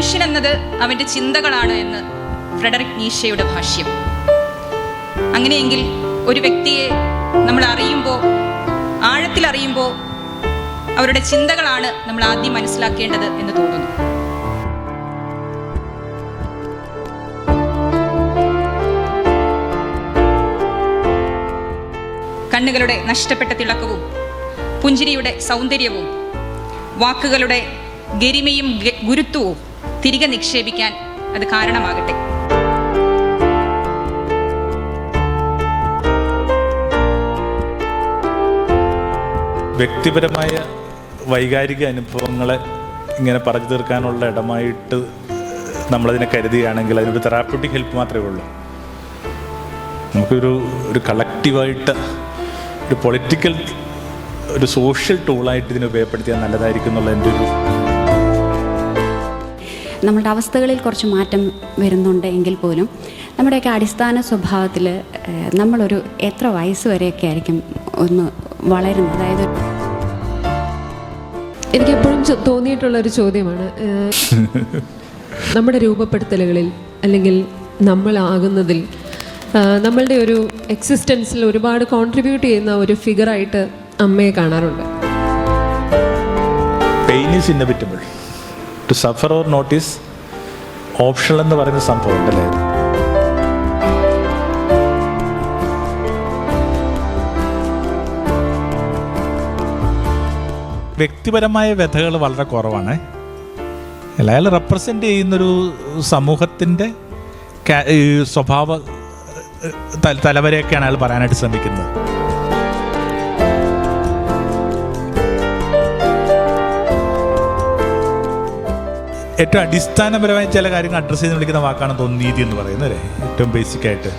മനുഷ്യനെന്നത് അവൻ്റെ ചിന്തകളാണ് എന്ന് ഫ്രെഡറിക് നീഷയുടെ ഭാഷ്യം. അങ്ങനെയെങ്കിൽ ഒരു വ്യക്തിയെ നമ്മൾ അറിയുമ്പോൾ, ആഴത്തിലറിയുമ്പോൾ അവരുടെ ചിന്തകളാണ് നമ്മൾ ആദ്യം മനസ്സിലാക്കേണ്ടത് എന്ന് തോന്നുന്നു. കണ്ണുകളുടെ നഷ്ടപ്പെട്ട തിളക്കവും പുഞ്ചിരിയുടെ സൗന്ദര്യവും വാക്കുകളുടെ ഗരിമയും ഗുരുത്വവും തിരികെ നിക്ഷേപിക്കാൻ അത് കാരണമാകട്ടെ. വ്യക്തിപരമായ വൈകാരിക അനുഭവങ്ങളെ ഇങ്ങനെ പറഞ്ഞു തീർക്കാനുള്ള ഇടമായിട്ട് നമ്മളതിനെ കരുതുകയാണെങ്കിൽ അതിനൊരു തെറാപ്യൂട്ടിക് ഹെൽപ്പ് മാത്രമേ ഉള്ളൂ. നമുക്കൊരു കളക്റ്റീവായിട്ട് ഒരു പൊളിറ്റിക്കൽ, ഒരു സോഷ്യൽ ടൂളായിട്ട് ഇതിനെ ഉപയോഗപ്പെടുത്തിയാൽ നല്ലതായിരിക്കും എന്നുള്ള എൻ്റെ ഒരു. നമ്മളുടെ അവസ്ഥകളിൽ കുറച്ച് മാറ്റം വരുന്നുണ്ട് എങ്കിൽ പോലും നമ്മുടെയൊക്കെ അടിസ്ഥാന സ്വഭാവത്തിൽ നമ്മളൊരു എത്ര വയസ്സ് വരെയൊക്കെ ആയിരിക്കും ഒന്ന് വളരുന്നത്. അതായത് എനിക്കെപ്പോഴും തോന്നിയിട്ടുള്ളൊരു ചോദ്യമാണ്, നമ്മുടെ രൂപപ്പെടുത്തലുകളിൽ അല്ലെങ്കിൽ നമ്മളാകുന്നതിൽ നമ്മളുടെ ഒരു എക്സിസ്റ്റൻസിൽ ഒരുപാട് കോൺട്രിബ്യൂട്ട് ചെയ്യുന്ന ഒരു ഫിഗറായിട്ട് അമ്മയെ കാണാറുണ്ട്. Pain is inevitable, to suffer or not is optional എന്ന് പറയുന്ന സംഭവം ഉണ്ടല്ലേ. വ്യക്തിപരമായ വ്യഥകൾ വളരെ കുറവാണ്. അയാൾ റെപ്രസെൻ്റ് ചെയ്യുന്നൊരു സമൂഹത്തിൻ്റെ സ്വഭാവ തലവരെയൊക്കെയാണ് അയാൾ പറയാനായിട്ട് ശ്രമിക്കുന്നത്. ഏറ്റവും അടിസ്ഥാനപരമായ ചില കാര്യങ്ങൾ അഡ്രസ്സ് ചെയ്ത് വിളിക്കുന്ന വാക്കാണ് തോന്നുന്നു നീതി എന്ന് പറയുന്നത് അല്ലേ, ഏറ്റവും ബേസിക്കായിട്ട്.